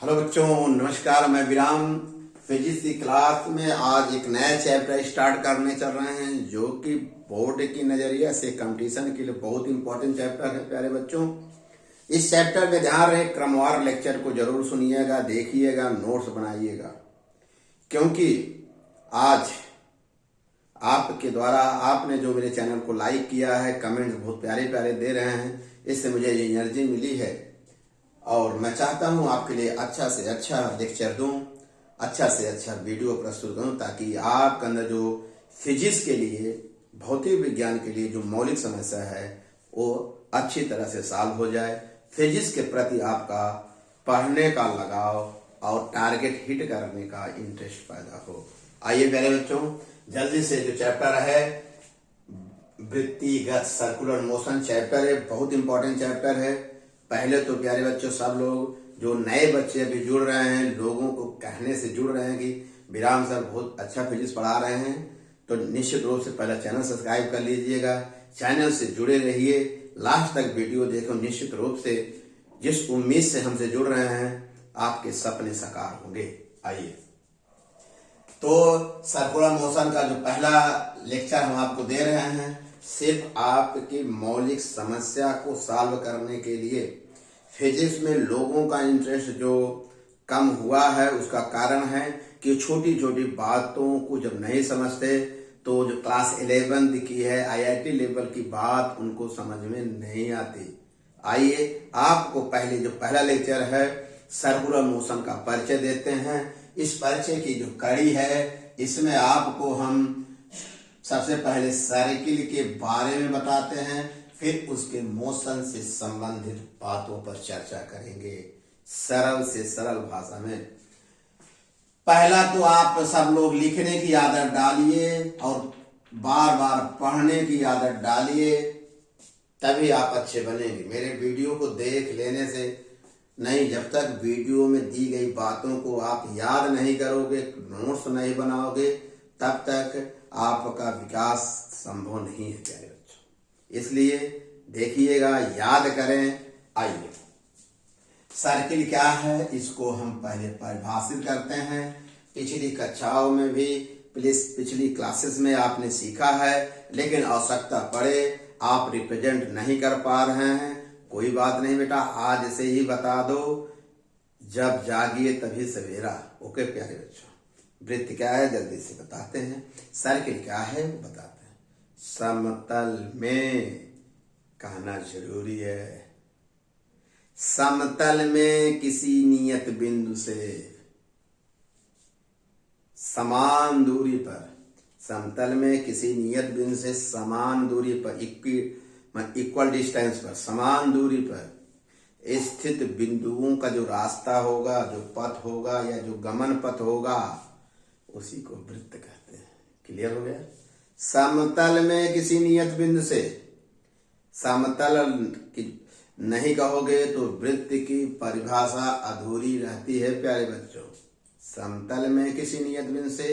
Hello बच्चों, नमस्कार। मैं विराम फिजिक्स की क्लास में आज एक नया चैप्टर स्टार्ट करने चल रहे हैं जो कि बोर्ड की नजरिया से कंपटीशन के लिए बहुत इंपॉर्टेंट चैप्टर है। प्यारे बच्चों, इस चैप्टर में ध्यान रहे, क्रमवार लेक्चर को जरूर सुनिएगा, देखिएगा, नोट्स बनाइएगा, क्योंकि आज आपके द्वारा आपने जो मेरे चैनल को लाइक किया है, कमेंट्स बहुत प्यारे प्यारे दे रहे हैं, इससे मुझे ये एनर्जी मिली है और मैं चाहता हूं आपके लिए अच्छा से अच्छा लेक्चर दूं, अच्छा से अच्छा वीडियो प्रस्तुत करूं, ताकि आपके अंदर जो फिजिक्स के लिए, भौतिक विज्ञान के लिए जो मौलिक समस्या है वो अच्छी तरह से सॉल्व हो जाए। फिजिक्स के प्रति आपका पढ़ने का लगाव और टारगेट हिट करने का इंटरेस्ट पैदा हो। आइए प्यारे बच्चों, जल्दी से जो चैप्टर है वृत्तिगत सर्कुलर मोशन चैप्टर है, बहुत इंपॉर्टेंट चैप्टर है। पहले तो प्यारे बच्चों, सब लोग जो नए बच्चे अभी जुड़ रहे हैं, लोगों को कहने से जुड़ रहे हैं कि विराम सर बहुत अच्छा फिजिक्स पढ़ा रहे हैं, तो निश्चित रूप से पहले चैनल सब्सक्राइब कर लीजिएगा, चैनल से जुड़े रहिए, लास्ट तक वीडियो देखो। निश्चित रूप से जिस उम्मीद से हमसे जुड़ रहे हैं, आपके सपने साकार होंगे। आइए, तो सर्कुलर मोशन का जो पहला लेक्चर हम आपको दे रहे हैं, सिर्फ आपकी मौलिक समस्या को सॉल्व करने के लिए। फिजिक्स में लोगों का इंटरेस्ट जो कम हुआ है, उसका कारण है कि छोटी छोटी बातों को जब नहीं समझते तो जो क्लास 11 की है, IIT लेवल की बात उनको समझ में नहीं आती। आइए, आपको पहले जो पहला लेक्चर है सर्कुलर मोशन का परिचय देते हैं। इस परिचय की जो कड़ी है, इसमें आपको हम सबसे पहले सर्किल के बारे में बताते हैं, फिर उसके मोशन से संबंधित बातों पर चर्चा करेंगे सरल से सरल भाषा में। पहला तो आप सब लोग लिखने की आदत डालिए और बार बार पढ़ने की आदत डालिए, तभी आप अच्छे बनेंगे। मेरे वीडियो को देख लेने से नहीं, जब तक वीडियो में दी गई बातों को आप याद नहीं करोगे, नोट्स नहीं बनाओगे, तब तक आपका विकास संभव नहीं है प्यारे बच्चों। इसलिए देखिएगा, याद करें। आइए, सर्किल क्या है इसको हम पहले परिभाषित करते हैं। पिछली कक्षाओं में भी, पिछली क्लासेस में आपने सीखा है, लेकिन आवश्यकता पड़े आप रिप्रेजेंट नहीं कर पा रहे हैं, कोई बात नहीं बेटा, आज से ही बता दो, जब जागिए तभी सवेरा। ओके प्यारे बच्चों, वृत्त क्या है जल्दी से बताते हैं, सर्किल क्या है वो बताते हैं। समतल में कहना जरूरी है, समतल में किसी नियत बिंदु से समान दूरी पर, समतल में किसी नियत बिंदु से समान दूरी पर, इक्वल डिस्टेंस पर, समान दूरी पर स्थित बिंदुओं का जो रास्ता होगा, जो पथ होगा या जो गमन पथ होगा, उसी को वृत्त कहते हैं। क्लियर हो गया? समतल में किसी नियत बिंदु से, समतल की नहीं कहोगे तो वृत्त की परिभाषा अधूरी रहती है प्यारे बच्चों। समतल में किसी नियत बिंदु से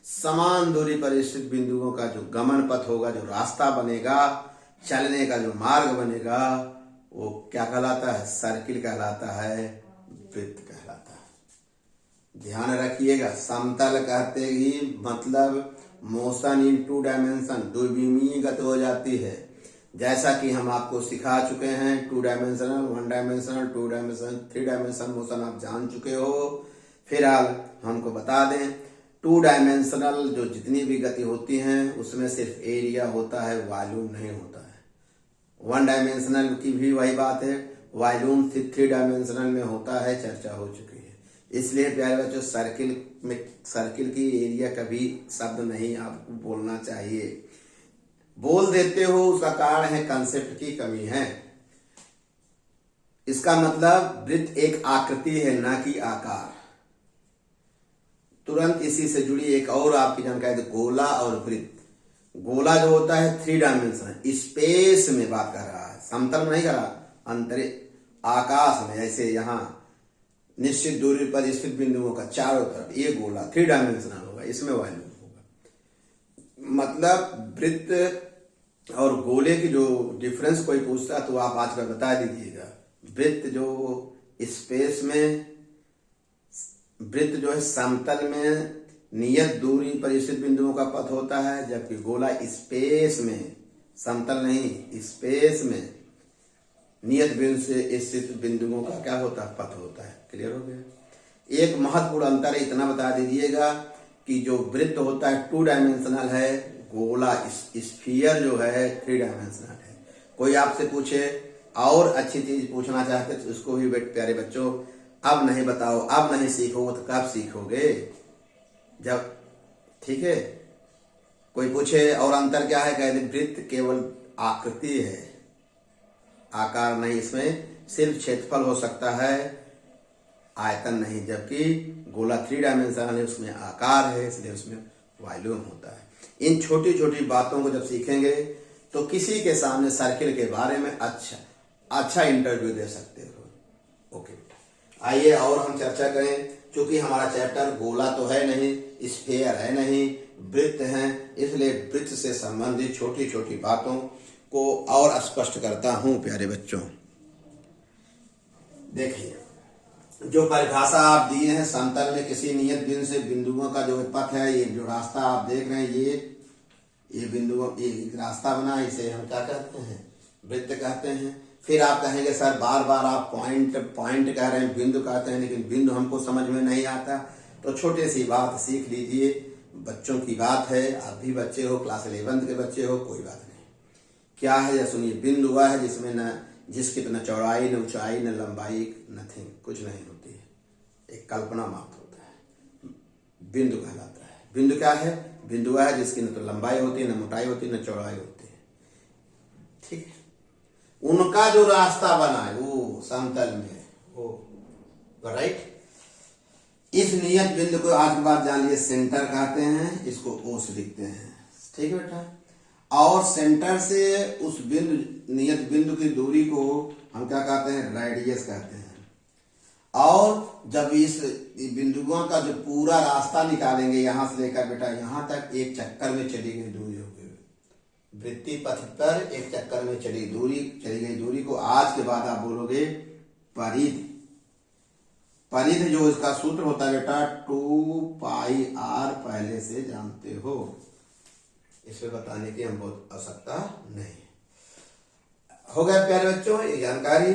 समान दूरी पर स्थित बिंदुओं का जो गमन पथ होगा, जो रास्ता बनेगा, चलने का जो मार्ग बनेगा, वो क्या कहलाता है? सर्किल कहलाता है, वृत्त कहलाता है। ध्यान रखिएगा, समतल कहते ही मतलब मोशन इन 2 डायमेंशन, द्विविमीय गति हो जाती है। जैसा कि हम आपको सिखा चुके हैं, 2 dimensional, 1 dimensional, 2 dimension, 3 dimension motion आप जान चुके हो। फिलहाल हमको बता दें, 2 डायमेंशनल जो जितनी भी गति होती हैं उसमें सिर्फ एरिया होता है, वॉल्यूम नहीं होता है। 1 डायमेंशनल की भी वही बात है, वॉल्यूम 3 डायमेंशनल में होता है, चर्चा हो चुकी है। इसलिए प्यारे बच्चों, सर्किल में सर्किल की एरिया कभी शब्द नहीं आपको बोलना चाहिए, बोल देते हो उसका कारण है कंसेप्ट की कमी है। इसका मतलब वृत्त एक आकृति है, ना कि आकार। तुरंत इसी से जुड़ी एक और आपकी जानकारी, गोला और वृत्त। गोला जो होता है 3 डायमेंशन, स्पेस में बात कर रहा है, समतल में नहीं कर रहा, अंतरिक्ष आकाश में, ऐसे यहाँ निश्चित दूरी पर स्थित बिंदुओं का चारों तरफ, ये गोला 3 डायमेंशनल होगा, इसमें वॉल्यूम होगा। मतलब वृत्त और गोले की जो डिफरेंस कोई पूछता तो आप आजकल बता दीजिएगा। वृत्त जो स्पेस में वृत्त जो है समतल में नियत दूरी पर स्थित बिंदुओं का पथ होता है, जबकि गोला स्पेस में, समतल नहीं स्पेस में नियत बिंदु से स्थित बिंदुओं का क्या होता है, पथ होता है। क्लियर हो गया। एक महत्वपूर्ण अंतर इतना बता दीजिएगा कि जो वृत्त होता है 2 डायमेंशनल है, गोला स्फीयर जो है 3 डायमेंशनल है। कोई आपसे पूछे और अच्छी चीज पूछना चाहते तो उसको भी प्यारे बच्चों अब नहीं बताओ, अब नहीं सीखोगे तो कब सीखोगे, जब, ठीक है। कोई पूछे और अंतर क्या है, कहते वृत्त केवल आकृति है, आकार नहीं, इसमें सिर्फ क्षेत्रफल हो सकता है, आयतन नहीं, जबकि गोला 3 डायमेंशनल है, उसमें आकार है, इसलिए उसमें वॉल्यूम होता है। इन छोटी छोटी बातों को जब सीखेंगे तो किसी के सामने सर्किल के बारे में अच्छा इंटरव्यू दे सकते हो। ओके, आइए और हम चर्चा करें। क्योंकि हमारा चैप्टर गोला तो है नहीं, स्फीयर है नहीं, वृत्त है, इसलिए वृत्त से संबंधित छोटी छोटी बातों को और स्पष्ट करता हूं प्यारे बच्चों। देखिए, जो परिभाषा आप दिए हैं, समतल में किसी नियत बिंदु से बिंदुओं का जो पथ है, ये जो रास्ता आप देख रहे हैं, ये बिंदुओं, ये रास्ता बना, इसे हम क्या कहते हैं, वृत्त कहते हैं। फिर आप कहेंगे सर बार बार आप पॉइंट कह रहे हैं, बिंदु कहते हैं, लेकिन बिंदु हमको समझ में नहीं आता। तो छोटे सी बात सीख लीजिए, बच्चों की बात है, आप भी बच्चे हो, क्लास 11 के बच्चे हो, कोई बात नहीं। क्या है या सुनिए, बिंदु वह है जिसमें जिसकी न चौड़ाई, न ऊंचाई, न लंबाई, नथिंग, कुछ नहीं होती है, एक कल्पना मात्र होता है, बिंदु कहलाता है। बिंदु क्या है, बिंदु वह है जिसकी न तो लंबाई होती है, न मोटाई होती है, न चौड़ाई होती है, ठीक है। उनका जो रास्ता बना है वो समतल में, वो राइट। इस नियत बिंदु को आज के बाद जान लीजिए सेंटर कहते हैं, इसको ओ से लिखते हैं, ठीक है बेटा। और सेंटर से उस बिंदु, नियत बिंदु की दूरी को हम क्या कहते हैं, रेडियस कहते हैं। और जब इस बिंदुओं का जो पूरा रास्ता निकालेंगे, यहां से लेकर बेटा यहां तक, एक चक्कर में चली गई दूरी होगी। वृत्तीय पथ पर एक चक्कर में चली गई दूरी को आज के बाद आप बोलोगे परिधि। परिधि जो इसका सूत्र होता है बेटा 2πr, पहले से जानते हो, इसमें बताने की हम बहुत आवश्यकता नहीं। हो गया प्यारे बच्चों ये जानकारी।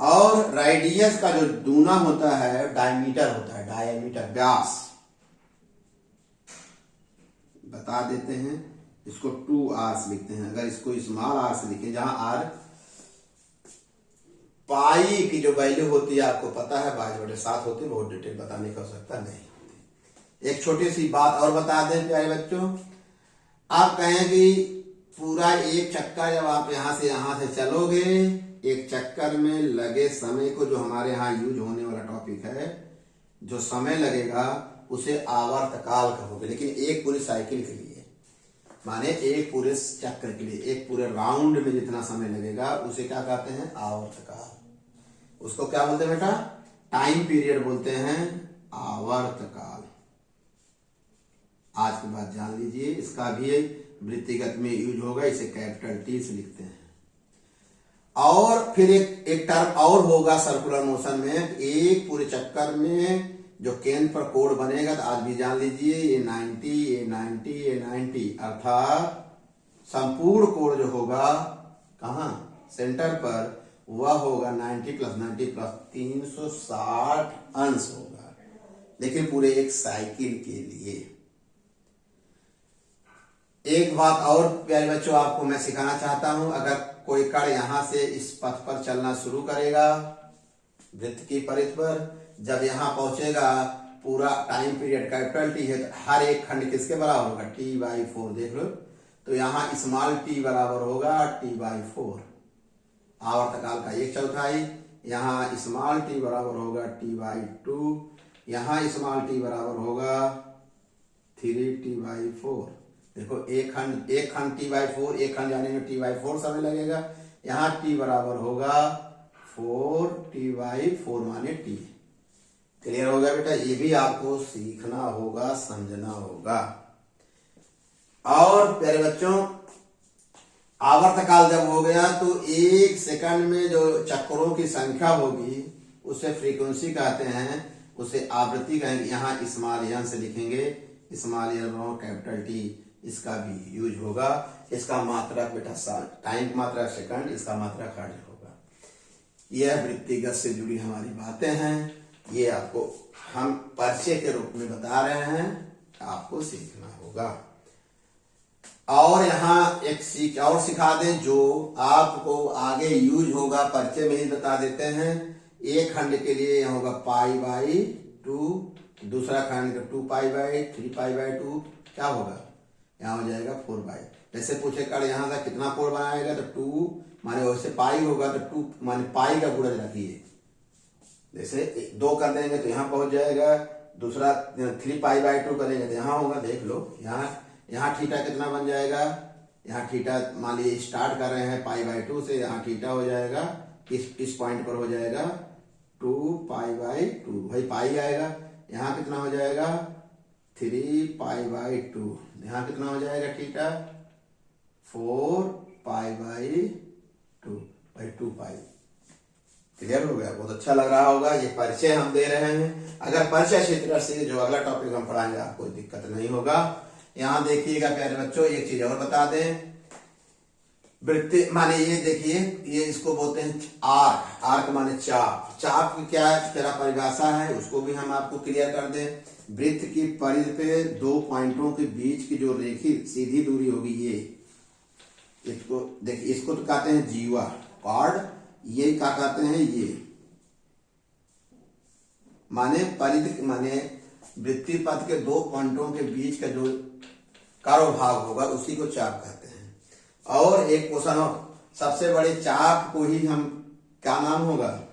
और रेडियस का जो दूना होता है डायमीटर होता है, डायमीटर व्यास बता देते हैं, इसको 2r से लिखते हैं। अगर इसको स्मॉल r से लिखें, जहां r पाई की जो वैल्यू होती है आपको पता है 22/7 होती है, बहुत डिटेल बताने की आवश्यकता नहीं होती। एक छोटी सी बात और बता दें प्यारे बच्चों, आप कहें कि पूरा एक चक्कर जब आप यहां से चलोगे, एक चक्कर में लगे समय को, जो हमारे यहाँ यूज होने वाला टॉपिक है, जो समय लगेगा उसे आवर्तकाल कहोगे। लेकिन एक पूरी साइकिल के लिए, माने एक पूरे चक्र के लिए, एक पूरे राउंड में जितना समय लगेगा उसे क्या कहते हैं, आवर्तकाल। उसको क्या बोलते हैं बेटा, टाइम पीरियड बोलते हैं, आवर्तकाल। आज के बाद जान लीजिए, इसका भी वृत्तिगत में यूज होगा, इसे कैपिटल T से लिखते हैं। और फिर एक टर्म और होगा सर्कुलर मोशन में, एक पूरे चक्कर में जो केंद्र पर कोण बनेगा, तो आज भी जान लीजिए ये 90, ये 90, ये 90, अर्थात संपूर्ण कोण जो होगा कहाँ, सेंटर पर, वह होगा 90 + 90 + 360 अंश होगा, लेकिन पूरे एक साइकिल के लिए। एक बात और प्यारे बच्चों आपको मैं सिखाना चाहता हूं, अगर कोई कण यहां से इस पथ पर चलना शुरू करेगा वृत्त की परिधि पर, जब यहां पहुंचेगा पूरा टाइम पीरियड कैपिटल T है, तो हर एक खंड किसके बराबर होगा, T/4। देख लो, तो यहाँ स्मॉल t बराबर होगा T/4, आवर्तकाल का 1/4। यहाँ स्मॉल t बराबर होगा T/2, यहाँ स्मॉल t बराबर होगा 3T/4। देखो एक खंड T/4, एक खंड जाने में T/4 समय लगेगा, यहाँ t बराबर होगा 4T/4 माने t। क्लियर हो गया बेटा, ये भी आपको सीखना होगा, समझना होगा। और प्यारे बच्चों, आवर्तकाल जब हो गया तो एक सेकंड में जो चक्रों की संख्या होगी उसे फ्रीक्वेंसी कहते हैं। उसे आवृत्ति कहेंगे। यहाँ स्मॉल एन से लिखेंगे, स्मॉल एन और कैपिटल टी, इसका भी यूज होगा। इसका मात्रक बेटा टाइम की मात्रा सेकंड, इसका मात्रक हर्ट्ज होगा। यह वृत्तिगत से जुड़ी हमारी बातें हैं, ये आपको हम परिचय के रूप में बता रहे हैं, आपको सीखना होगा। और यहाँ एक सीख और सिखा दें जो आपको आगे यूज होगा, परिचय में ही बता देते हैं। एक खंड के लिए यहाँ होगा π/2, दूसरा खंड 2π/, 3π/2 क्या होगा, यहाँ हो जाएगा 4π। जैसे पूछे कर यहाँ से कितना कोण बनाएगा, तो 2 माने वैसे पाई होगा, तो 2 माने पाई का गुणज रखिए। जैसे 2 कर देंगे तो यहाँ पहुंच जाएगा, दूसरा 3π/2 करेंगे तो यहाँ होगा। देख लो यहाँ थीटा कितना बन जाएगा, यहाँ थीटा मान लीजिए स्टार्ट कर रहे हैं π/2 से, यहाँ थीटा हो जाएगा इस पॉइंट पर हो जाएगा 2π/2, भाई पाई आएगा। यहाँ कितना हो जाएगा 3π/2, यहाँ कितना हो जाएगा थीटा 4π/2 भाई 2π। क्लियर हो गया, बहुत अच्छा लग रहा होगा। ये परिचय हम दे रहे हैं। अगर परिचय क्षेत्र से जो अगला टॉपिक हम पढ़ाएंगे आपको दिक्कत नहीं होगा। यहाँ देखिएगा प्यारे बच्चों, एक चीज और बता दें, वृत्ति माने ये देखिए, ये इसको बोलते हैं आर्क। आर्क माने चाप। चाप की क्या तेरा परिभाषा है उसको भी हम आपको क्लियर कर दें। वृत्त की परिधि पे 2 पॉइंटों के बीच की जो रेखी सीधी दूरी होगी, ये इसको देखिए, इसको तो कहते हैं जीवा कॉर्ड, ये क्या कहते हैं, ये माने परिधि माने वृत्ति पथ के 2 पॉइंटों के बीच का जो कर्व भाग होगा उसी को चाप कहते हैं। और एक क्वेश्चन, सबसे बड़े चाप को ही हम क्या नाम होगा,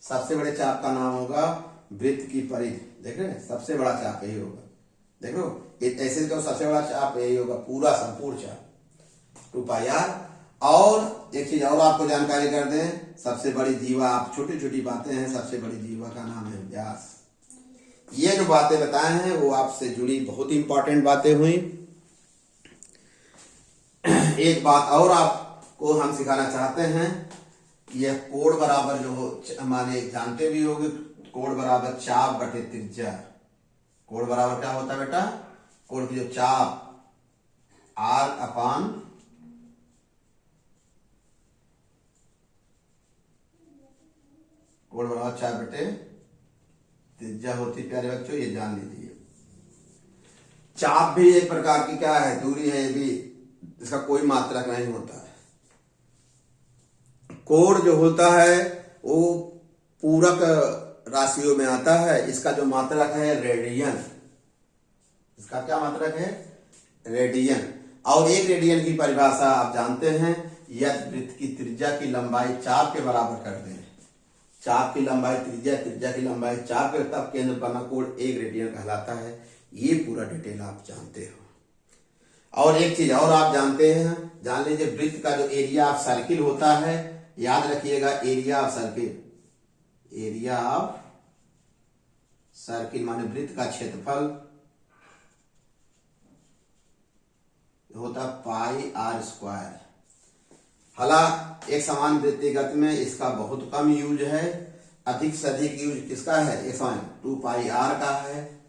सबसे बड़े चाप का नाम होगा वृत्त की परिधि। देख रहे हैं, सबसे बड़ा चाप यही होगा। देखो ऐसे तो सबसे बड़ा चाप यही होगा, पूरा संपूर्ण चाप 2πr। और एक चीज और आपको जानकारी कर दें, सबसे बड़ी जीवा, आप छोटी छोटी बातें हैं, सबसे बड़ी जीवा का नाम है व्यास। ये जो बातें बताए हैं वो आपसे जुड़ी बहुत इंपॉर्टेंट बातें हुई। एक बात और आपको हम सिखाना चाहते हैं, यह कोण बराबर जो माने जानते भी होंगे, कोण बराबर चाप बटे त्रिज्या। कोण बराबर क्या होता है बेटा, कोण की जो चाप आर्क अपान कोण बराबर चाप बटे त्रिज्या होती। प्यारे बच्चों ये जान लीजिए। चाप भी एक प्रकार की क्या है, दूरी है, ये भी इसका कोई मात्रक नहीं होता है। कोण जो होता है वो पूरक राशियों में आता है, इसका जो मात्रक है रेडियन। इसका क्या मात्रक है, रेडियन। और एक रेडियन की परिभाषा आप जानते हैं, यदि वृत्त की त्रिज्या की लंबाई चाप के बराबर कर दें, चाप की लंबाई त्रिज्या, त्रिज्या की लंबाई चाप के, तब केंद्र बना कोण 1 रेडियन कहलाता है। ये पूरा डिटेल आप जानते हो। और एक चीज और आप जानते हैं, जान लीजिए, वृत्त का जो एरिया ऑफ सर्किल होता है, याद रखिएगा, area of circle, area of circle माने वृत्त का क्षेत्रफल होता πr²। हालांकि एक समान वृत्तिगत में इसका बहुत कम यूज है, अधिक से अधिक यूज किसका है, एक समान 2πr का है।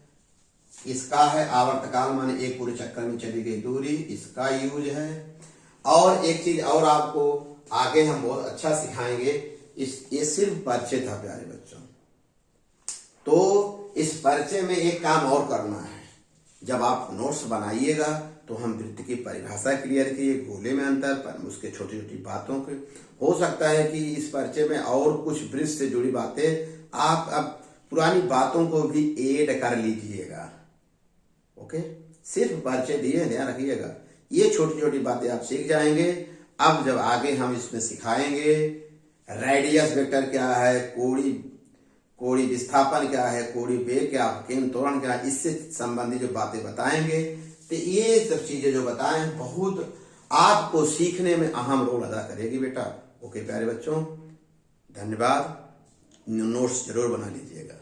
इसका है आवर्तकाल माने एक पूरे चक्कर में चली गई दूरी, इसका यूज है। और एक चीज और आपको आगे हम बहुत अच्छा सिखाएंगे, ये सिर्फ परिचय था प्यारे बच्चों। तो इस परिचय में एक काम और करना है, जब आप नोट्स बनाइएगा तो हम वृत्त की परिभाषा क्लियर किए, गोले में अंतर पर उसके छोटी छोटी बातों के, हो सकता है कि इस परिचय में और कुछ वृत्त से जुड़ी बातें आप अब पुरानी बातों को भी ऐड कर लीजिएगा। ओके, सिर्फ परिचय दिए, ध्यान रखिएगा, ये छोटी छोटी बातें आप सीख जाएंगे। अब जब आगे हम इसमें सिखाएंगे रेडियस वेक्टर क्या है, कोणीय विस्थापन क्या है, कोणीय वेग क्या, केंद्र त्वरण क्या, इससे संबंधित जो बातें बताएंगे, तो ये सब चीजें जो बताएं बहुत आपको सीखने में अहम रोल अदा करेगी बेटा। ओके प्यारे बच्चों, धन्यवाद। नोट्स जरूर बना लीजिएगा।